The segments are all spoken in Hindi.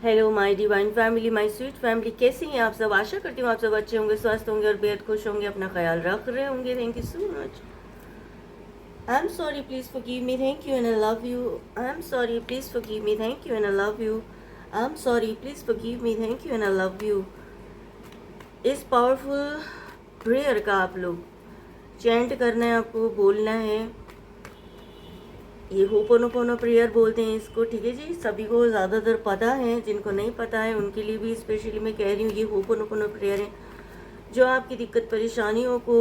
Hello my divine family, my sweet family, कैसी हैं आप सब। आशा करती हूँ आप सब अच्छे होंगे, स्वस्थ होंगे और बेहद खुश होंगे, अपना ख्याल रख रहे होंगे। Thank you so much. I am sorry, please forgive me, thank you and I love you. I am sorry, please forgive me, thank you and I love you. I am sorry, please forgive me, thank you and I love you. इस पावरफुल प्रेयर का आप लोग चैंट करना है, आपको बोलना है। ये होपोनोपोनो प्रेयर बोलते हैं इसको, ठीक है जी। सभी को ज़्यादातर पता है, जिनको नहीं पता है उनके लिए भी स्पेशली मैं कह रही हूँ, ये होपोनोपोनो प्रेयर है जो आपकी दिक्कत परेशानियों को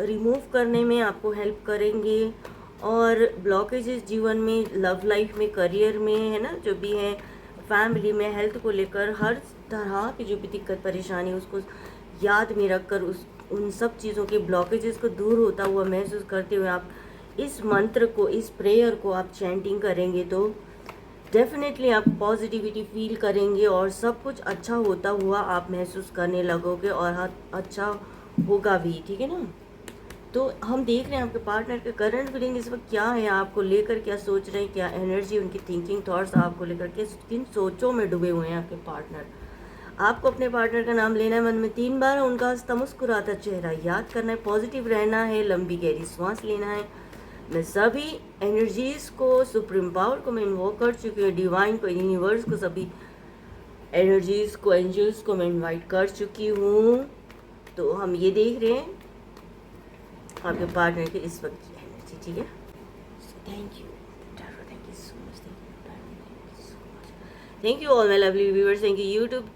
रिमूव करने में आपको हेल्प करेंगे। और ब्लॉकेजेस जीवन में, लव लाइफ में, करियर में, है ना, जो भी है, फैमिली में, हेल्थ को लेकर, हर तरह की जो भी दिक्कत परेशानी है उसको याद में रखकर उन सब चीज़ों के ब्लॉकेजेस को दूर होता हुआ महसूस करते हुए आप इस मंत्र को, इस प्रेयर को आप चैंटिंग करेंगे तो डेफिनेटली आप पॉजिटिविटी फील करेंगे और सब कुछ अच्छा होता हुआ आप महसूस करने लगोगे और अच्छा होगा भी, ठीक है ना। तो हम देख रहे हैं आपके पार्टनर के करंट फीलिंग इस वक्त क्या है, आपको लेकर क्या सोच रहे हैं, क्या एनर्जी, उनकी थिंकिंग थॉट्स आपको लेकर किन सोचों में डूबे हुए हैं आपके पार्टनर। आपको अपने पार्टनर का नाम लेना है, मन में 3 बार उनका हंसता मुस्कुराता चेहरा याद करना है, पॉजिटिव रहना है, लंबी गहरी सांस लेना है। मैं सभी एनर्जीज को, सुप्रीम पावर को मैं इन्वोक कर चुकी हूँ, डिवाइन को, यूनिवर्स को, सभी एनर्जीज को, एंजल्स को मैं इनवाइट कर चुकी हूँ। तो हम ये देख रहे हैं आपके पार्टनर के इस वक्त की एनर्जी, ठीक है। Thank you tarot, thank you so much, thank you tarot, thank you so much, thank you all my lovely viewers, thank you YouTube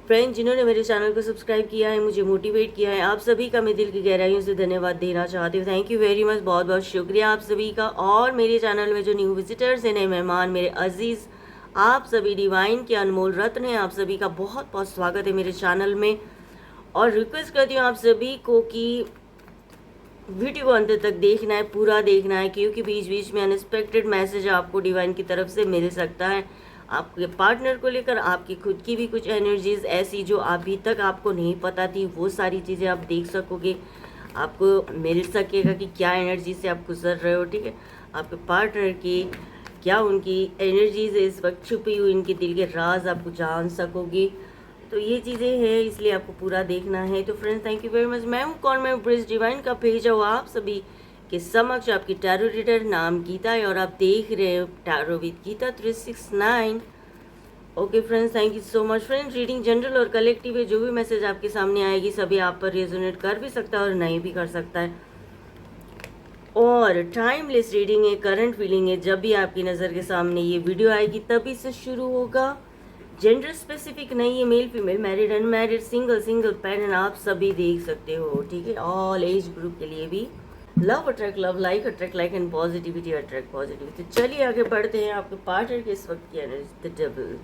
friend जिन्होंने मेरे चैनल को सब्सक्राइब किया है, मुझे मोटिवेट किया है। आप सभी का मैं दिल की गहराइयों से धन्यवाद देना चाहती हूँ। थैंक यू वेरी मच, बहुत बहुत शुक्रिया आप सभी का। और मेरे चैनल में जो न्यू विजिटर्स हैं, नए मेहमान, मेरे अजीज़, आप सभी डिवाइन के अनमोल रत्न हैं, आप सभी का बहुत बहुत स्वागत है मेरे चैनल में। और रिक्वेस्ट करती हूँ आप सभी को कि वीडियो को अंत तक देखना है, पूरा देखना है, क्योंकि बीच बीच में अनएक्सपेक्टेड मैसेज आपको डिवाइन की तरफ से मिल सकता है आपके पार्टनर को लेकर। आपकी खुद की भी कुछ एनर्जीज ऐसी जो अभी तक आपको नहीं पता थी, वो सारी चीज़ें आप देख सकोगे, आपको मिल सकेगा कि क्या एनर्जी से आप गुजर रहे हो, ठीक है। आपके पार्टनर की क्या, उनकी एनर्जीज इस वक्त छुपी हुई, इनके दिल के राज आपको जान सकोगे। तो ये चीज़ें हैं, इसलिए आपको पूरा देखना है। तो friends, thank you very much. मैं हूँ कौन, मैं ब्रिज डिवाइन का भेजा हुआ आप सभी के समक्ष आपकी टैरो रीडर, नाम गीता है और आप देख रहे हो tarot with Geeta 369। Okay friends, thank you so much. Friends, reading general और कलेक्टिव है, जो भी मैसेज आपके सामने आएगी सभी आप पर रेजोनेट कर भी सकता है और नहीं भी कर सकता है। और टाइमलेस रीडिंग है, करंट फीलिंग है, जब भी आपकी नज़र के सामने ये वीडियो आएगी तभी से शुरू होगा। जेंडर स्पेसिफिक नहीं है, male female, married unmarried, single single parent, आप सभी देख सकते हो, ठीक है। ऑल एज ग्रुप के लिए भी love attract love, like attract like and positivity attract positivity. तो चलिए आगे बढ़ते हैं। आपके पार्टनर के इस वक्त की एनर्जी, द डबल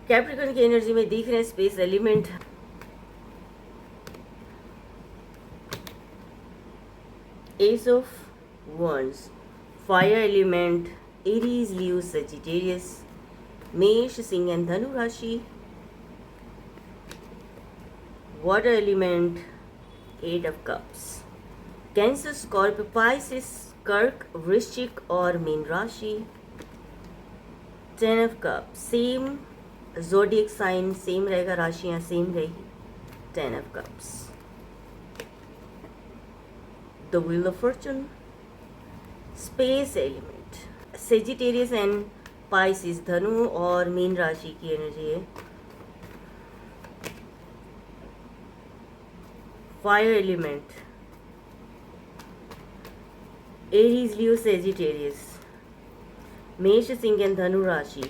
कैप्रिकॉर्न की एनर्जी में दिख रहे हैं space element, ace of wands, fire element, Aries, Leo, Sagittarius, मेष, सिंह एंड धनु राशि, water element, 8 of cups, Cancer, Scorpio, Pisces, कर्क, वृश्चिक और मीन राशि, 10 of cups, same zodiac sign same रहेगा, राशियां सेम रहेगी, 10 of cups, the wheel of fortune, space element, Sagittarius and Pisces, धनु और मीन राशि की एनर्जी है, फायर एलिमेंट, एरीज, लियो, सेजिटेरियस, मेष, सिंह एंड धनु राशि,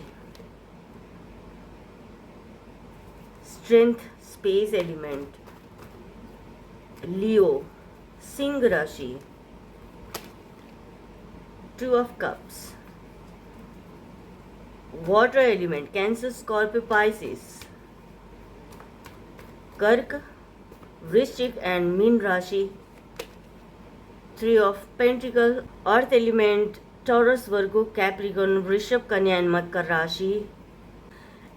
स्ट्रेंथ, स्पेस एलिमेंट, लियो, सिंह राशि, 2 of cups, water element, cancer, Scorpio, Pisces, कर्क, वृश्चिक एंड मीन राशि, 3 of pentacle, earth element, taurus, Virgo, Capricorn, वृषभ, कन्या एंड मकर राशि।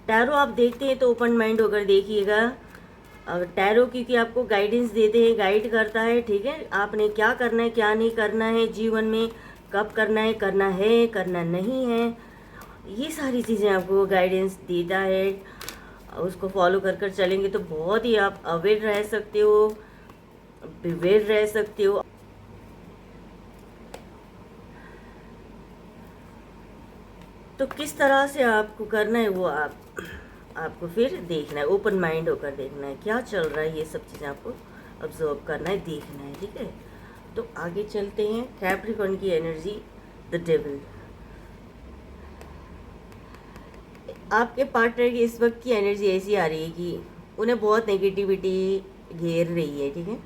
टैरो आप देखते हैं तो ओपन माइंड होकर देखिएगा। टैरो क्योंकि आपको गाइडेंस देते हैं, गाइड करता है, ठीक है। आपने क्या करना है, क्या नहीं करना है जीवन में, कब करना है, करना नहीं है, ये सारी चीज़ें आपको गाइडेंस देता है। उसको फॉलो कर कर चलेंगे तो बहुत ही आप अवेयर रह सकते हो, बिवेयर रह सकते हो। तो किस तरह से आपको करना है वो आपको फिर देखना है, ओपन माइंड होकर देखना है क्या चल रहा है, ये सब चीज़ें आपको ऑब्जर्व करना है, देखना है, ठीक है। तो आगे चलते हैं। कैप्रिकॉर्न की एनर्जी, द डेविल। आपके पार्टनर की इस वक्त की एनर्जी ऐसी आ रही है कि उन्हें बहुत नेगेटिविटी घेर रही है, ठीक है।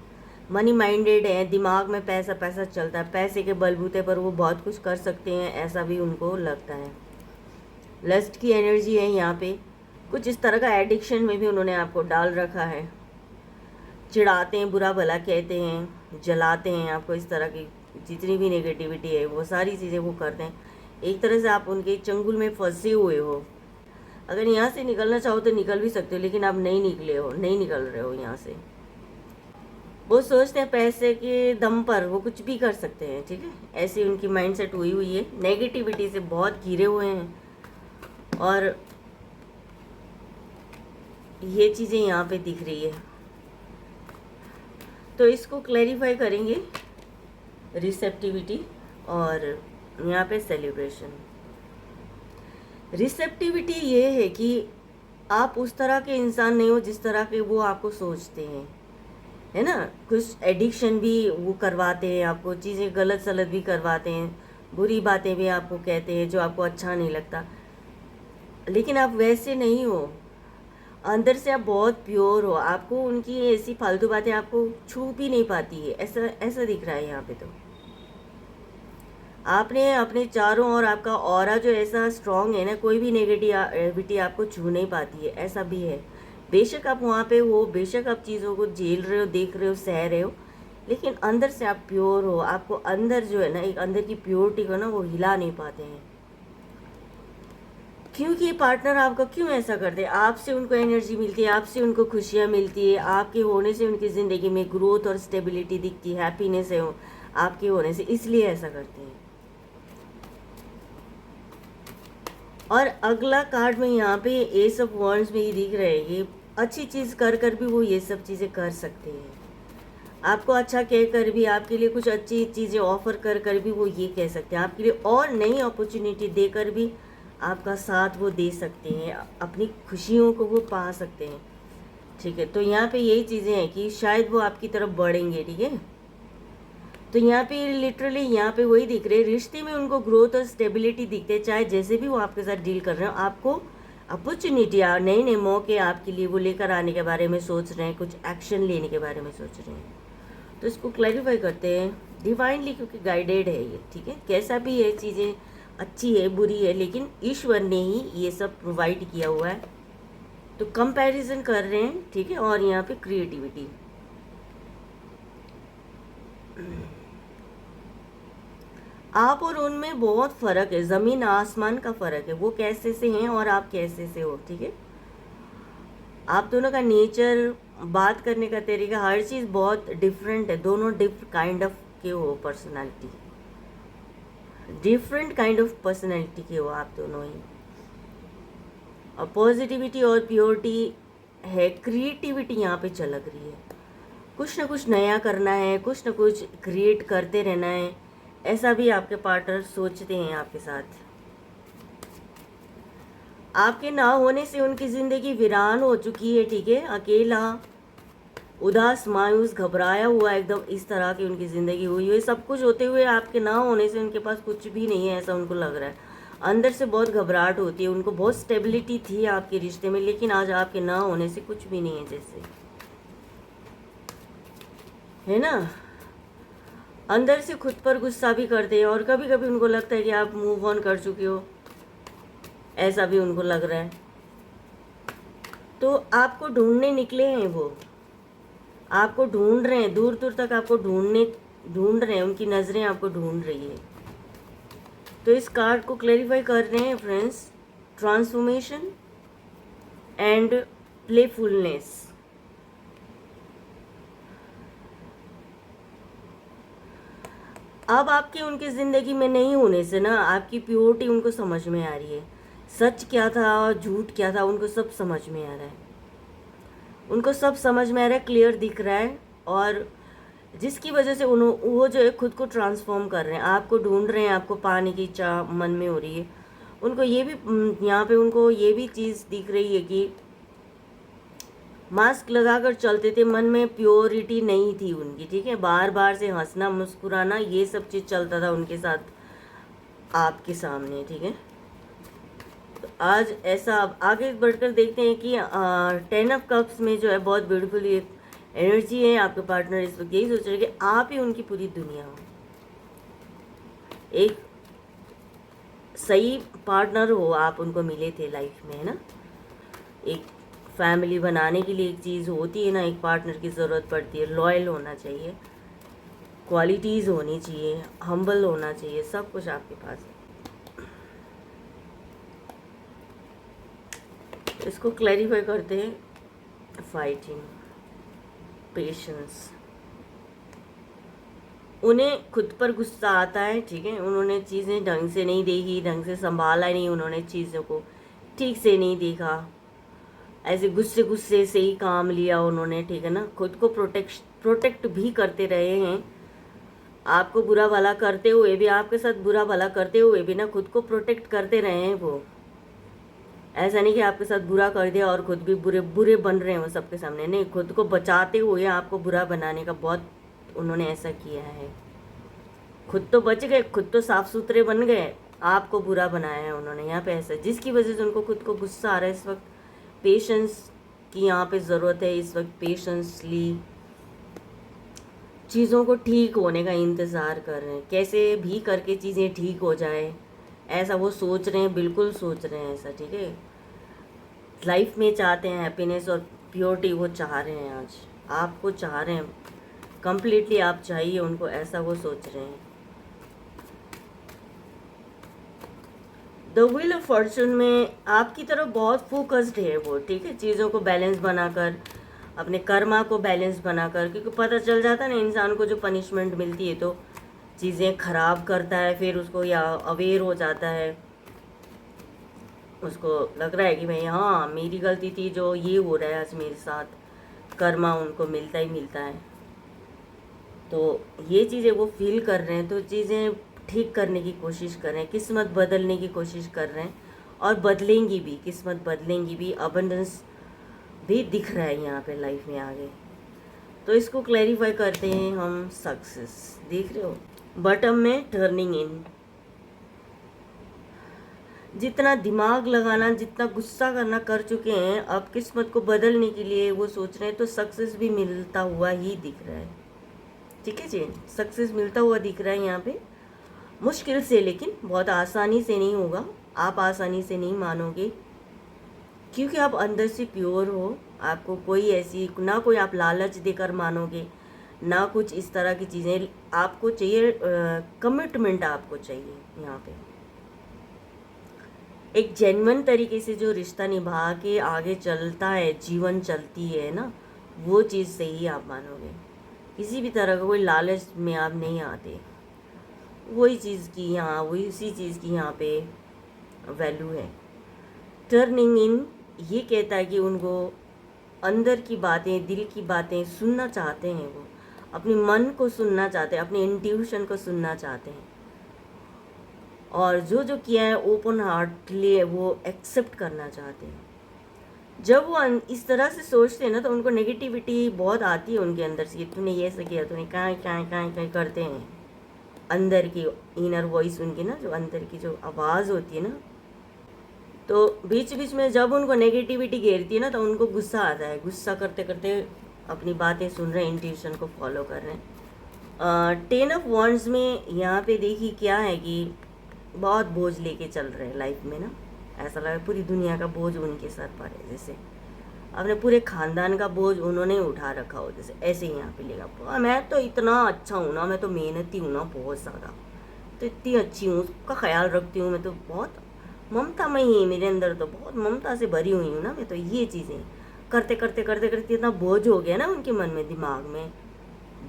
मनी माइंडेड है, दिमाग में पैसा पैसा चलता है, पैसे के बलबूते पर वो बहुत कुछ कर सकते हैं, ऐसा भी उनको लगता है। लस्ट की एनर्जी है यहाँ पे। कुछ इस तरह का एडिक्शन में भी उन्होंने आपको डाल रखा है। चिढ़ाते हैं, बुरा भला कहते हैं, जलाते हैं आपको, इस तरह की जितनी भी नेगेटिविटी है वो सारी चीज़ें वो करते हैं। एक तरह से आप उनके चंगुल में फंसे हुए हो। अगर यहाँ से निकलना चाहो तो निकल भी सकते हो, लेकिन आप नहीं निकले हो, नहीं निकल रहे हो यहाँ से। वो सोचते हैं पैसे के दम पर वो कुछ भी कर सकते हैं, ठीक है। ऐसी उनकी माइंडसेट हुई हुई है, नेगेटिविटी से बहुत घिरे हुए हैं। और ये चीज़ें यहाँ पे दिख रही है, तो इसको क्लैरिफाई करेंगे। रिसेप्टिविटी और यहाँ पे सेलिब्रेशन। रिसेप्टिविटी ये है कि आप उस तरह के इंसान नहीं हो जिस तरह के वो आपको सोचते हैं, है ना। कुछ एडिक्शन भी वो करवाते हैं आपको, चीज़ें गलत सलत भी करवाते हैं, बुरी बातें भी आपको कहते हैं जो आपको अच्छा नहीं लगता, लेकिन आप वैसे नहीं हो। अंदर से आप बहुत प्योर हो, आपको उनकी ऐसी फालतू बातें आपको छू भी नहीं पाती है, ऐसा ऐसा दिख रहा है यहाँ पे। तो आपने अपने चारों ओर आपका ऑरा जो ऐसा स्ट्रांग है ना, कोई भी नेगेटिविटी आपको छू नहीं पाती है, ऐसा भी है। बेशक आप वहाँ पे हो, बेशक आप चीज़ों को झेल रहे हो, देख रहे हो, सह रहे हो, लेकिन अंदर से आप प्योर हो। आपको अंदर जो है ना, एक अंदर की प्योरिटी को ना वो हिला नहीं पाते हैं। क्योंकि पार्टनर आपका क्यों ऐसा करते हैं, आपसे उनको एनर्जी मिलती है, आपसे उनको खुशियाँ मिलती है, आपके होने से उनकी ज़िंदगी में ग्रोथ और स्टेबिलिटी दिखती है, हैप्पीनेस है आपके होने से, इसलिए ऐसा करते हैं। और अगला कार्ड में यहाँ पे एस ऑफ वॉन्ड्स में ये दिख रहा है, ये अच्छी चीज़ कर कर भी वो ये सब चीज़ें कर सकते हैं। आपको अच्छा कह कर भी, आपके लिए कुछ अच्छी चीज़ें ऑफर कर कर भी वो ये कह सकते हैं, आपके लिए और नई अपॉर्चुनिटी देकर भी आपका साथ वो दे सकते हैं, अपनी खुशियों को वो पा सकते हैं, ठीक है। तो यहाँ पे यही चीज़ें हैं कि शायद वो आपकी तरफ बढ़ेंगे, ठीक है। तो यहाँ पे लिटरली यहाँ पे वही दिख रहे हैं, रिश्ते में उनको ग्रोथ और स्टेबिलिटी दिखते हैं, चाहे जैसे भी वो आपके साथ डील कर रहे हो। आपको अपॉर्चुनिटी, नए नए मौके आपके लिए वो लेकर आने के बारे में सोच रहे हैं, कुछ एक्शन लेने के बारे में सोच रहे हैं। तो इसको क्लैरिफाई करते हैं डिवाइनली, क्योंकि गाइडेड है ये, ठीक है। कैसा भी है, चीज़ें अच्छी है बुरी है, लेकिन ईश्वर ने ही ये सब प्रोवाइड किया हुआ है। तो कंपैरिजन कर रहे हैं, ठीक है। और यहाँ पे क्रिएटिविटी, आप और उनमें बहुत फ़र्क है, ज़मीन आसमान का फ़र्क है। वो कैसे से हैं और आप कैसे से हो, ठीक है। आप दोनों का नेचर, बात करने का तरीका, हर चीज़ बहुत डिफरेंट है। दोनों डिफरेंट काइंड ऑफ के हो, personality, different kind of personality के हो आप दोनों ही। और पॉजिटिविटी और प्योरिटी है, क्रिएटिविटी यहाँ पे झलक रही है। कुछ ना कुछ नया करना है, कुछ ना कुछ क्रिएट करते रहना है, ऐसा भी आपके पार्टनर सोचते हैं आपके साथ। आपके ना होने से उनकी ज़िंदगी वीरान हो चुकी है, ठीक है। अकेला, उदास, मायूस, घबराया हुआ, एकदम इस तरह की उनकी ज़िंदगी हुई है। सब कुछ होते हुए आपके ना होने से उनके पास कुछ भी नहीं है, ऐसा उनको लग रहा है। अंदर से बहुत घबराहट होती है उनको, बहुत स्टेबिलिटी थी आपके रिश्ते में, लेकिन आज आपके ना होने से कुछ भी नहीं है, जैसे, है ना। अंदर से खुद पर गुस्सा भी करते हैं, और कभी कभी उनको लगता है कि आप मूव ऑन कर चुके हो, ऐसा भी उनको लग रहा है। तो आपको ढूंढने निकले हैं वो, आपको ढूंढ रहे हैं, दूर दूर तक आपको ढूंढ रहे हैं, उनकी नज़रें आपको ढूंढ रही है। तो इस कार्ड को क्लैरिफाई कर रहे हैं फ्रेंड्स, ट्रांसफॉर्मेशन एंड प्लेफुलनेस। अब आपके उनकी ज़िंदगी में नहीं होने से ना, आपकी प्योरिटी उनको समझ में आ रही है। सच क्या था, झूठ क्या था, उनको सब समझ में आ रहा है। उनको सब समझ में आ रहा है, क्लियर दिख रहा है। और जिसकी वजह से वो जो है खुद को ट्रांसफॉर्म कर रहे हैं, आपको ढूंढ रहे हैं, आपको पाने की चाह मन में हो रही है। उनको ये भी यहाँ पे उनको ये भी चीज़ दिख रही है कि मास्क लगाकर चलते थे, मन में प्योरिटी नहीं थी उनकी, ठीक है। बार बार से हंसना मुस्कुराना ये सब चीज़ चलता था उनके साथ आपके सामने, ठीक है। तो आज ऐसा अब आगे बढ़कर देखते हैं कि 10 ऑफ कप्स में जो है बहुत ब्यूटीफुल ये एनर्जी है। आपके पार्टनर इस वक्त यही सोच रहे हैं कि आप ही उनकी पूरी दुनिया हो, एक सही पार्टनर हो, आप उनको मिले थे लाइफ में, है ना। एक फैमिली बनाने के लिए एक चीज़ होती है ना, एक पार्टनर की ज़रूरत पड़ती है। लॉयल होना चाहिए, क्वालिटीज़ होनी चाहिए, हम्बल होना चाहिए, सब कुछ आपके पास है। इसको क्लैरिफाई करते हैं। फाइटिंग, पेशेंस, उन्हें खुद पर गुस्सा आता है, ठीक है। उन्होंने चीज़ें ढंग से नहीं देखी, ढंग से संभाला नहीं, उन्होंने चीज़ों को ठीक से नहीं देखा, ऐसे गुस्से गुस्से से ही काम लिया उन्होंने, ठीक है ना। खुद को प्रोटेक्ट भी करते रहे हैं, आपको बुरा भला करते हुए भी, आपके साथ बुरा भला करते हुए भी ना खुद को प्रोटेक्ट करते रहे हैं वो। ऐसा नहीं कि आपके साथ बुरा कर दिया और खुद भी बुरे बुरे बन रहे हैं वो सबके सामने, नहीं, खुद को बचाते हुए आपको बुरा बनाने का बहुत उन्होंने ऐसा किया है। खुद तो बच गए, खुद तो साफ सुथरे बन गए, आपको बुरा बनाया है उन्होंने यहाँ पे ऐसा, जिसकी वजह से उनको खुद को गुस्सा आ रहा है इस वक्त। पेशेंस की यहाँ पे ज़रूरत है इस वक्त, पेशेंसली चीज़ों को ठीक होने का इंतज़ार कर रहे हैं, कैसे भी करके चीज़ें ठीक हो जाए, ऐसा वो सोच रहे हैं, बिल्कुल सोच रहे हैं ऐसा, ठीक है। लाइफ में चाहते हैं हैप्पीनेस और प्योरिटी, वो चाह रहे हैं, आज आपको चाह रहे हैं कंप्लीटली, आप चाहिए उनको, ऐसा वो सोच रहे हैं। द व्हील ऑफ फॉर्चून में आपकी तरफ बहुत फोकस्ड है वो, ठीक है। चीज़ों को बैलेंस बनाकर, अपने कर्मा को बैलेंस बनाकर, क्योंकि पता चल जाता है ना इंसान को, जो पनिशमेंट मिलती है तो चीज़ें ख़राब करता है, फिर उसको या अवेयर हो जाता है, उसको लग रहा है कि भाई हाँ मेरी गलती थी, जो ये हो रहा है आज मेरे साथ, कर्मा उनको मिलता ही मिलता है। तो ये चीज़ें वो फील कर रहे हैं, तो चीज़ें ठीक करने की कोशिश कर रहे हैं, किस्मत बदलने की कोशिश कर रहे हैं, और बदलेंगी भी, किस्मत बदलेंगी भी, अबंडेंस भी दिख रहा है यहाँ पे लाइफ में आगे। तो इसको क्लैरिफाई करते हैं हम। सक्सेस देख रहे हो, बॉटम में टर्निंग इन, जितना दिमाग लगाना, जितना गुस्सा करना कर चुके हैं, अब किस्मत को बदलने के लिए वो सोच रहे हैं, तो सक्सेस भी मिलता हुआ ही दिख रहा है, ठीक है जी। सक्सेस मिलता हुआ दिख रहा है यहाँ पे, मुश्किल से, लेकिन बहुत आसानी से नहीं होगा, आप आसानी से नहीं मानोगे, क्योंकि आप अंदर से प्योर हो। आपको कोई ऐसी ना, कोई आप लालच देकर मानोगे ना, कुछ इस तरह की चीज़ें आपको चाहिए। कमिटमेंट आपको चाहिए यहाँ पे, एक जेन्युइन तरीके से जो रिश्ता निभा के आगे चलता है, जीवन चलती है ना, वो चीज़ से ही आप मानोगे। किसी भी तरह का कोई लालच में आप नहीं आते, वही चीज़ की यहाँ, वही उसी चीज़ की यहाँ पे वैल्यू है। टर्निंग इन ये कहता है कि उनको अंदर की बातें, दिल की बातें सुनना चाहते हैं, वो अपने मन को सुनना चाहते हैं, अपने इंट्यूशन को सुनना चाहते हैं, और जो जो किया है ओपन हार्टली वो एक्सेप्ट करना चाहते हैं। जब वो इस तरह से सोचते हैं ना, तो उनको नेगेटिविटी बहुत आती है उनके अंदर से, तूने ये ऐसा किया, तूने कहाँ करते हैं, अंदर की इनर वॉइस उनकी ना, जो अंदर की जो आवाज़ होती है ना, तो बीच बीच में जब उनको नेगेटिविटी घेरती है ना, तो उनको गुस्सा आता है, गुस्सा करते करते अपनी बातें सुन रहे हैं, इंट्यूशन को फॉलो कर रहे हैं। 10 ऑफ वॉन्ड्स में यहाँ पे देखिए क्या है कि बहुत बोझ लेके चल रहे हैं लाइफ में ना, ऐसा लगा पूरी दुनिया का बोझ उनके सर पर है, जैसे अपने पूरे खानदान का बोझ उन्होंने उठा रखा हो, जैसे ऐसे ही यहाँ पे लेगा। मैं तो इतना अच्छा हूँ ना, मैं तो मेहनती हूँ ना बहुत ज़्यादा, तो इतनी अच्छी हूँ, उसका ख्याल रखती हूँ, मैं तो बहुत ममता में ही, मेरे अंदर तो बहुत ममता से भरी हुई हूँ ना मैं तो। ये चीज़ें करते करते करते करते इतना बोझ हो गया ना उनके मन में, दिमाग में,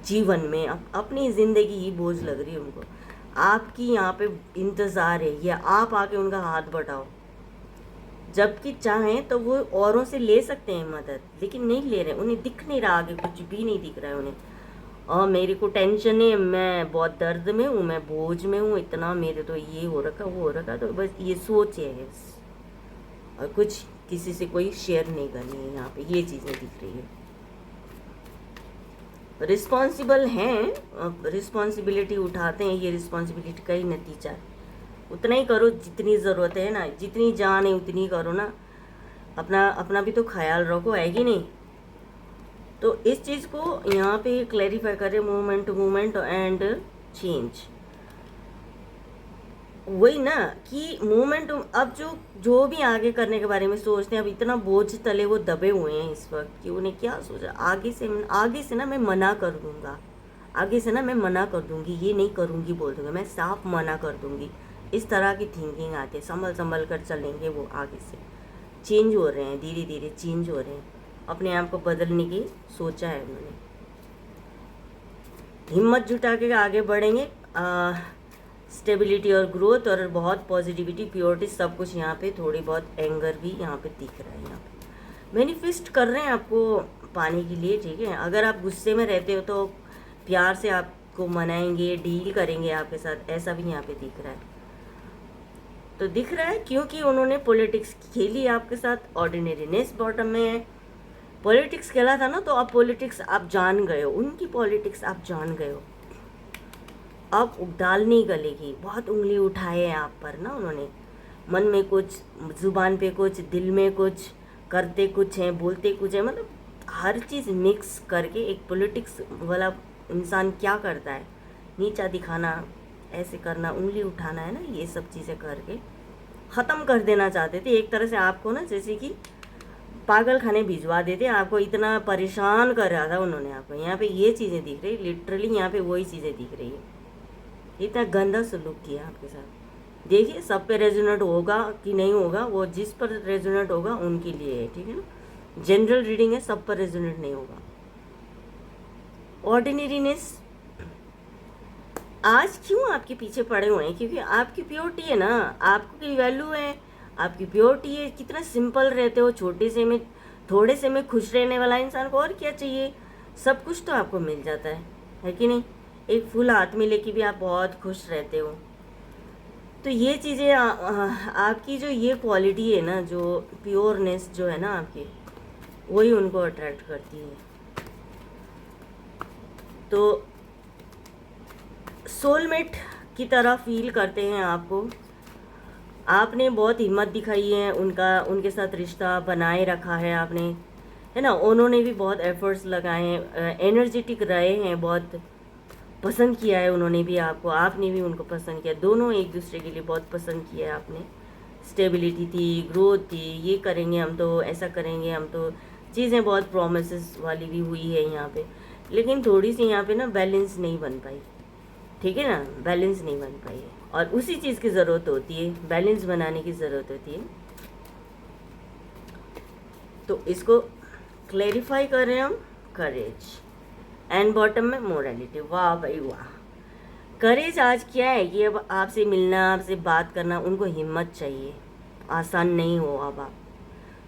जीवन में, अपनी ज़िंदगी ही बोझ लग रही है उनको। आपकी यहाँ पे इंतज़ार है, या आप आके उनका हाथ बटाओ, जबकि चाहें तो वो औरों से ले सकते हैं मदद, लेकिन नहीं ले रहे, उन्हें दिख नहीं रहा, आगे कुछ भी नहीं दिख रहा है उन्हें। और मेरे को टेंशन है, मैं बहुत दर्द में हूँ, मैं बोझ में हूँ, इतना मेरे तो ये हो रखा वो हो रखा, तो बस ये सोच है बस, और कुछ किसी से कोई शेयर नहीं करनी है। यहाँ पे ये चीज़ें दिख रही है। रिस्पॉन्सिबल हैं, रिस्पॉन्सिबिलिटी उठाते हैं, ये रिस्पॉन्सिबिलिटी का ही नतीजा है। उतना ही करो जितनी ज़रूरत है ना, जितनी जान है उतनी करो ना, अपना अपना भी तो ख्याल रखो, है कि नहीं। तो इस चीज़ को यहाँ पे क्लैरिफाई करें, movement to movement and change. वही ना कि मूवमेंट, अब जो भी आगे करने के बारे में सोचते हैं, अब इतना बोझ तले वो दबे हुए हैं इस वक्त कि उन्हें क्या सोचा, आगे से ना मैं मना कर दूंगा, आगे से ना मैं मना कर दूंगी, ये नहीं करूंगी बोल दूंगा, मैं साफ मना कर दूंगी। इस तरह की थिंकिंग आती है, संभल संभल कर चलेंगे वो, आगे से चेंज हो रहे हैं, धीरे धीरे चेंज हो रहे हैं, अपने आप को बदलने की सोचा है उन्होंने। हिम्मत जुटा के आगे बढ़ेंगे, स्टेबिलिटी और ग्रोथ और बहुत पॉजिटिविटी, प्योरिटी, सब कुछ यहाँ पे, थोड़ी बहुत एंगर भी यहाँ पे दिख रहा है। यहाँ पे मैनिफेस्ट कर रहे हैं आपको पाने के लिए, ठीक है। अगर आप गुस्से में रहते हो तो प्यार से आपको मनाएंगे, डील करेंगे आपके साथ, ऐसा भी यहाँ पे दिख रहा है। तो दिख रहा है क्योंकि उन्होंने पॉलिटिक्स खेली आपके साथ, ऑर्डिनरीनेस बॉटम में है। पॉलिटिक्स खेला था ना, तो अब पॉलिटिक्स आप जान गए हो, उनकी पॉलिटिक्स आप जान गए हो, अब दाल नहीं गलेगी। बहुत उंगली उठाए हैं आप पर ना उन्होंने, मन में कुछ, जुबान पे कुछ, दिल में कुछ, करते कुछ हैं, बोलते कुछ है, मतलब हर चीज़ मिक्स करके एक पॉलिटिक्स वाला इंसान क्या करता है, नीचा दिखाना, ऐसे करना, उंगली उठाना है ना, ये सब चीज़ें करके ख़त्म कर देना चाहते थे एक तरह से आपको ना, जैसे कि पागल खाने भिजवा देते, आपको इतना परेशान कर रहा था उन्होंने आपको। यहाँ पे ये चीज़ें दिख रही, लिटरली यहाँ पे वही चीज़ें दिख रही है, इतना गंदा सलूक किया आपके साथ। देखिए सब पे रेजोनेट होगा कि नहीं होगा, वो जिस पर रेजोनेट होगा उनके लिए है, ठीक है ना। जनरल रीडिंग है, सब पर रेजोनेट नहीं होगा। ऑर्डिनरीनेस आज क्यों आपके पीछे पड़े हुए हैं, क्योंकि आपकी प्योरिटी है ना, आपकी वैल्यू है, आपकी प्योरिटी है। कितना सिंपल रहते हो, छोटे से में, थोड़े से में खुश रहने वाला इंसान को और क्या चाहिए, सब कुछ तो आपको मिल जाता है कि नहीं। एक फूल हाथ में लेके भी आप बहुत खुश रहते हो। तो ये चीज़ें आपकी जो ये क्वालिटी है ना, जो प्योरनेस जो है ना आपकी, वही उनको अट्रैक्ट करती है। तो सोलमेट की तरह फील करते हैं आपको, आपने बहुत हिम्मत दिखाई है, उनके साथ रिश्ता बनाए रखा है आपने, है ना। उन्होंने भी बहुत एफर्ट्स लगाए हैं, एनर्जेटिक रहे हैं, बहुत पसंद किया है उन्होंने भी आपको, आपने भी उनको पसंद किया, दोनों एक दूसरे के लिए बहुत पसंद किया है आपने। स्टेबिलिटी थी, ग्रोथ थी, ये करेंगे हम तो, ऐसा करेंगे हम तो, चीज़ें बहुत प्रोमिसेस वाली भी हुई है यहाँ पे, लेकिन थोड़ी सी यहाँ पे ना बैलेंस नहीं बन पाई, ठीक है ना, बैलेंस नहीं बन पाई है, और उसी चीज़ की ज़रूरत होती है, बैलेंस बनाने की ज़रूरत होती है। तो इसको क्लैरिफाई कर रहे हैं हम, करेज एंड बॉटम में मोरालिटी। वाह भाई वाह, करेज आज क्या है कि अब आपसे मिलना, आपसे बात करना, उनको हिम्मत चाहिए, आसान नहीं हो अब आप,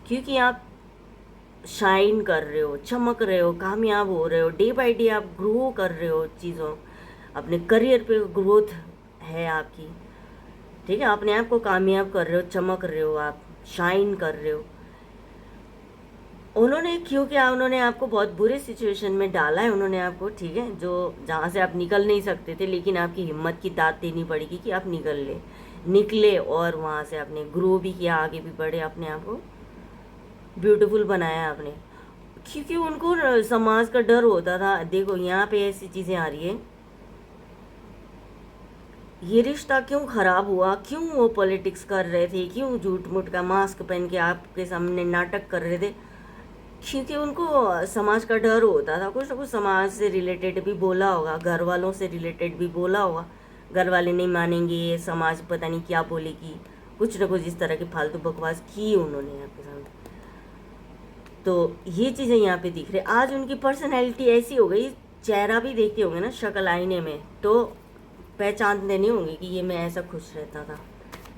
क्योंकि आप शाइन कर रहे हो, चमक रहे हो, कामयाब हो रहे हो, डे बाय डे आप ग्रो कर रहे हो चीज़ों, अपने करियर पे ग्रोथ है आपकी, ठीक है, अपने आप को कामयाब कर रहे हो, चमक रहे हो, आप शाइन कर रहे हो। उन्होंने क्योंकि उन्होंने आपको बहुत बुरे सिचुएशन में डाला है उन्होंने आपको, ठीक है, जो जहाँ से आप निकल नहीं सकते थे, लेकिन आपकी हिम्मत की दाद देनी पड़ेगी कि आप निकले और वहाँ से आपने ग्रो भी किया, आगे भी बढ़े, अपने आप को ब्यूटीफुल बनाया आपने, क्योंकि उनको समाज का डर होता था। देखो यहाँ पे ऐसी चीज़ें आ रही है, ये रिश्ता क्यों ख़राब हुआ, क्यों वो पॉलिटिक्स कर रहे थे, क्यों झूठ मूठ का मास्क पहन के आपके सामने नाटक कर रहे थे, क्योंकि उनको समाज का डर होता था। कुछ ना कुछ समाज से रिलेटेड भी बोला होगा, घर वालों से रिलेटेड भी बोला होगा, घर वाले नहीं मानेंगे, समाज पता नहीं क्या बोलेगी, कुछ ना कुछ इस तरह की फालतू बकवास की उन्होंने आपके सामने। तो ये चीज़ें यहाँ पे दिख रही। आज उनकी पर्सनैलिटी ऐसी हो गई, चेहरा भी देखते होंगे ना शक्ल आईने में, तो पहचानते नहीं होंगे कि ये मैं ऐसा खुश रहता था,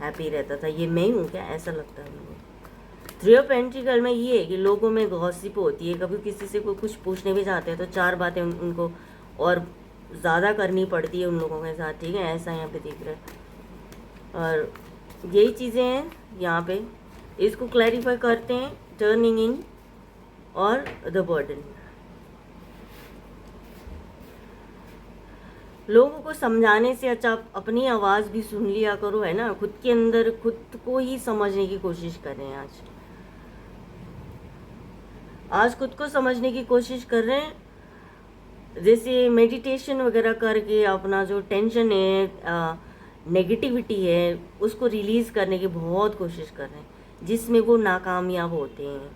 हैप्पी रहता था, ये मैं हूँ क्या, ऐसा लगता है उनको। थ्री ऑफ पेंटिकल में ये है कि लोगों में गॉसिप होती है, कभी किसी से कोई कुछ पूछने भी जाते हैं तो चार बातें उनको और ज़्यादा करनी पड़ती है उन लोगों के साथ, ठीक है, ऐसा यहाँ पे दिख रहा है। और यही चीज़ें हैं यहाँ पे, इसको क्लैरिफाई करते हैं, टर्निंग इन और द बर्डन। लोगों को समझाने से अच्छा आप अपनी आवाज़ भी सुन लिया करो, है ना, खुद के अंदर खुद को ही समझने की कोशिश कर रहे हैं। आज खुद को समझने की कोशिश कर रहे हैं, जैसे मेडिटेशन वगैरह करके अपना जो टेंशन है, नेगेटिविटी है, उसको रिलीज़ करने की बहुत कोशिश कर रहे हैं, जिसमें वो नाकामयाब होते हैं,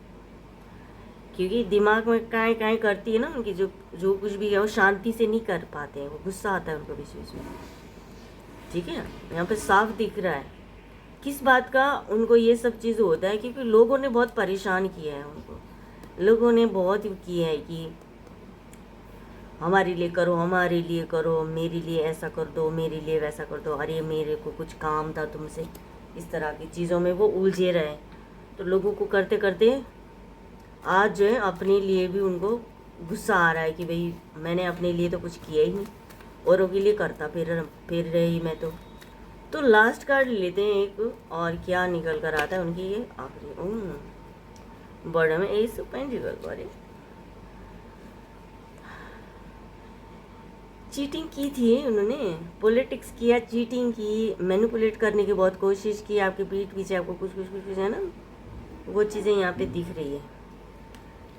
क्योंकि दिमाग में काएँ काएँ करती है ना उनकी, जो जो कुछ भी है वो शांति से नहीं कर पाते हैं, वो गुस्सा आता है उनको बीच बीच में, ठीक है। यहाँ पे साफ दिख रहा है किस बात का उनको ये सब चीज़ होता है, क्योंकि लोगों ने बहुत परेशान किया है उनको, लोगों ने बहुत किया है कि हमारे लिए करो, हमारे लिए करो, मेरे लिए ऐसा कर दो, मेरे लिए वैसा कर दो, अरे मेरे को कुछ काम था तुमसे, इस तरह की चीज़ों में वो उलझे रहे। तो लोगों को करते करते आज जो है अपने लिए भी उनको गुस्सा आ रहा है कि भाई मैंने अपने लिए तो कुछ किया ही नहीं, औरों के लिए करता फिर रही मैं तो लास्ट कार्ड लेते हैं एक, और क्या निकल कर आता है उनकी ये आखिरी बड़ा में एस ऑफ पेंटिकल पर चीटिंग की थी उन्होंने, पॉलिटिक्स किया, चीटिंग की, मैनिपुलेट करने की बहुत कोशिश की, आपके पीठ पीछे आपको कुछ है ना, वो चीज़ें यहाँ पे दिख रही है।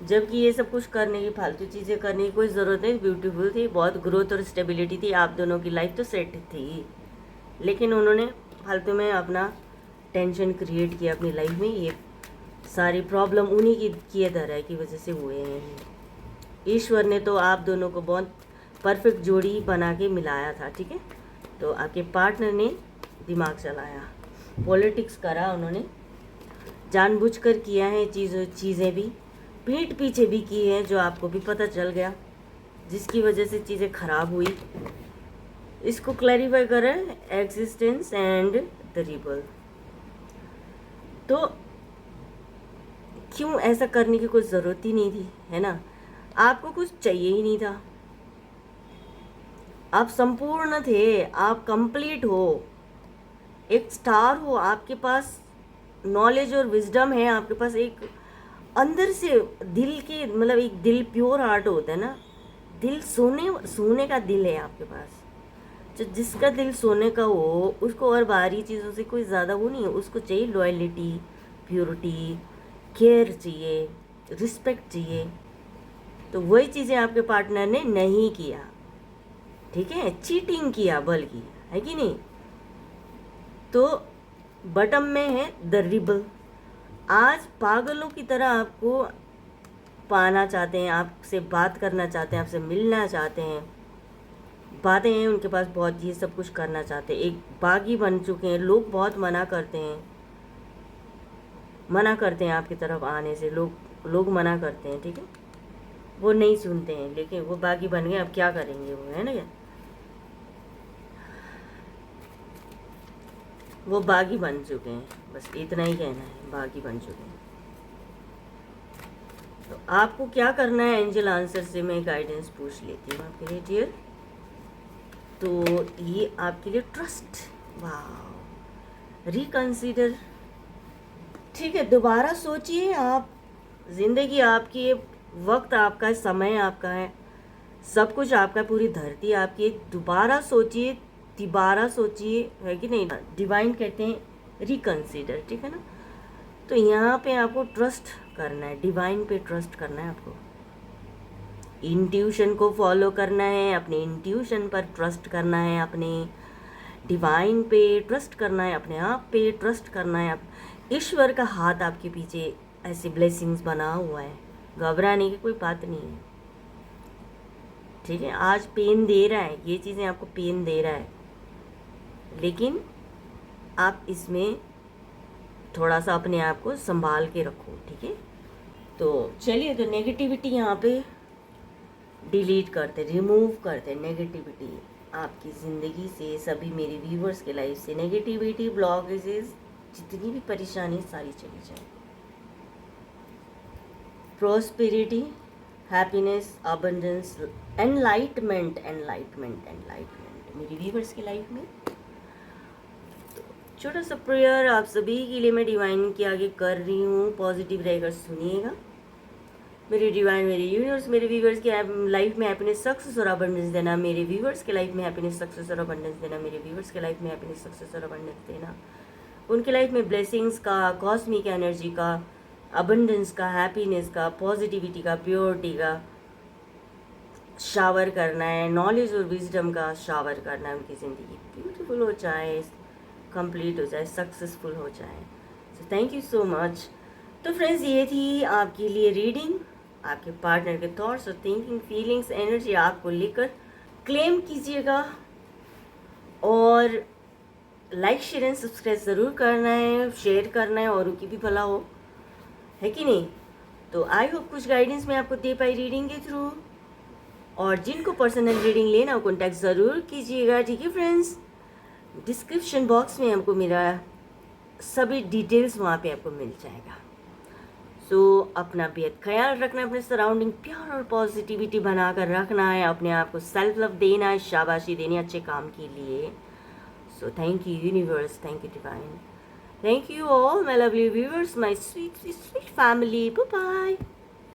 जबकि ये सब कुछ करने की, फालतू चीज़ें करने की कोई ज़रूरत नहीं, ब्यूटीफुल थी, बहुत ग्रोथ और स्टेबिलिटी थी, आप दोनों की लाइफ तो सेट थी, लेकिन उन्होंने फालतू में अपना टेंशन क्रिएट किया अपनी लाइफ में। ये सारी प्रॉब्लम उन्हीं की किए तरह की वजह से हुए हैं। ईश्वर ने तो आप दोनों को बहुत परफेक्ट जोड़ी बना के मिलाया था, ठीक है। तो आपके पार्टनर ने दिमाग चलाया, पॉलिटिक्स करा, उन्होंने जानबूझकर किया है, चीज़ें भी पीठ पीछे भी की है, जो आपको भी पता चल गया, जिसकी वजह से चीज़ें खराब हुई। इसको क्लैरिफाई करें, एग्जिस्टेंस एंड द रिबल। तो क्यों ऐसा करने की कोई ज़रूरत ही नहीं थी, है ना, आपको कुछ चाहिए ही नहीं था, आप संपूर्ण थे, आप कंप्लीट हो, एक स्टार हो, आपके पास नॉलेज और विजडम है, आपके पास एक अंदर से दिल के, मतलब एक दिल प्योर हार्ट होता है ना, दिल सोने का दिल है आपके पास, जो जिसका दिल सोने का हो उसको और बाहरी चीज़ों से कोई ज़्यादा वो नहीं है, उसको चाहिए लॉयल्टी, प्योरिटी, केयर चाहिए, रिस्पेक्ट चाहिए। तो वही चीज़ें आपके पार्टनर ने नहीं किया, ठीक है, चीटिंग किया बल्कि, है कि नहीं। तो बटम में है द रिबल। आज पागलों की तरह आपको पाना चाहते हैं, आपसे बात करना चाहते हैं, आपसे मिलना चाहते हैं, बातें हैं उनके पास बहुत, ये सब कुछ करना चाहते हैं, एक बागी बन चुके हैं। लोग बहुत मना करते हैं आपकी तरफ आने से, लोग मना करते हैं, ठीक है, वो नहीं सुनते हैं, लेकिन वो बागी बन गए, अब क्या करेंगे वो, है ना, क्या वो बागी बन चुके हैं, बस इतना ही कहना है, बागी बन चुके हैं। तो आपको क्या करना है, एंजल आंसर से मैं गाइडेंस पूछ लेती हूँ आपके लिए डियर। तो ये आपके लिए ट्रस्ट, वाह, रिकंसीडर, ठीक है, दोबारा सोचिए, आप जिंदगी आपकी है, वक्त आपका है, समय आपका है, सब कुछ आपका, पूरी धरती आपकी है, दोबारा सोचिए, है कि नहीं। डिवाइन कहते हैं रिकंसीडर, ठीक है ना। तो यहाँ पे आपको ट्रस्ट करना है, डिवाइन पे ट्रस्ट करना है, आपको इंट्यूशन को फॉलो करना है, अपने इंट्यूशन पर ट्रस्ट करना है, अपने डिवाइन पे ट्रस्ट करना है, अपने आप पे ट्रस्ट करना है। ईश्वर का हाथ आपके पीछे ऐसे ब्लेसिंग्स बना हुआ है, घबराने की कोई बात नहीं है, ठीक है। आज पेन दे रहा है, ये चीज़ें आपको पेन दे रहा है, लेकिन आप इसमें थोड़ा सा अपने आप को संभाल के रखो, ठीक है। तो चलिए, तो नेगेटिविटी यहाँ पे डिलीट करते, रिमूव करते, नेगेटिविटी आपकी ज़िंदगी से, सभी मेरे व्यूवर्स के लाइफ से नेगेटिविटी, ब्लॉकेजेस, जितनी भी परेशानी सारी चली जाए। prosperity, happiness, abundance, enlightenment मेरी व्यूवर्स की लाइफ में। छोटा सा प्रेयर आप सभी के लिए मैं डिवाइन के आगे कर रही हूँ, पॉजिटिव रहकर सुनिएगा। मेरे डिवाइन, मेरे यूनिवर्स, मेरे व्यूवर्स की लाइफ में हैप्पीनेस, सक्सेस और अबंडेंस देना। मेरे व्यूवर्स के लाइफ में हैप्पीनेस, सक्सेस और अबंडेंस देना। मेरे व्यूवर्स के लाइफ में हैप्पीनेस, सक्सेस और अबंडेंस देना। उनके लाइफ में ब्लेसिंग्स का, कॉस्मिक एनर्जी का, अबंडेंस का, हैप्पीनेस का, पॉजिटिविटी का, प्योरिटी का शावर करना है। नॉलेज और विजडम का शावर करना है। उनकी ज़िंदगी ब्यूटीफुल हो जाए, कंप्लीट हो जाए, सक्सेसफुल हो जाए। सो थैंक यू सो मच। तो फ्रेंड्स, ये थी आपके लिए रीडिंग। आपके पार्टनर के थॉट्स और थिंकिंग, फीलिंग्स, एनर्जी आपको लेकर क्लेम कीजिएगा और लाइक, शेयर एंड सब्सक्राइब ज़रूर करना है, शेयर करना है, औरों की भी भला हो, है कि नहीं। तो आई होप कुछ गाइडेंस मैं आपको दे पाई रीडिंग के थ्रू। और जिनको पर्सनल रीडिंग लेना हो कॉन्टैक्ट ज़रूर कीजिएगा, ठीक है फ्रेंड्स। डिस्क्रिप्शन बॉक्स में हमको मेरा सभी डिटेल्स वहाँ पे आपको मिल जाएगा। सो अपना बेहद ख्याल रखना, अपने सराउंडिंग प्यार और पॉजिटिविटी बनाकर रखना है, अपने आप को सेल्फ लव देना है, शाबाशी देनी है अच्छे काम के लिए। So thank you universe, thank you divine, thank you all my lovely viewers, my sweet sweet sweet family. Bye bye.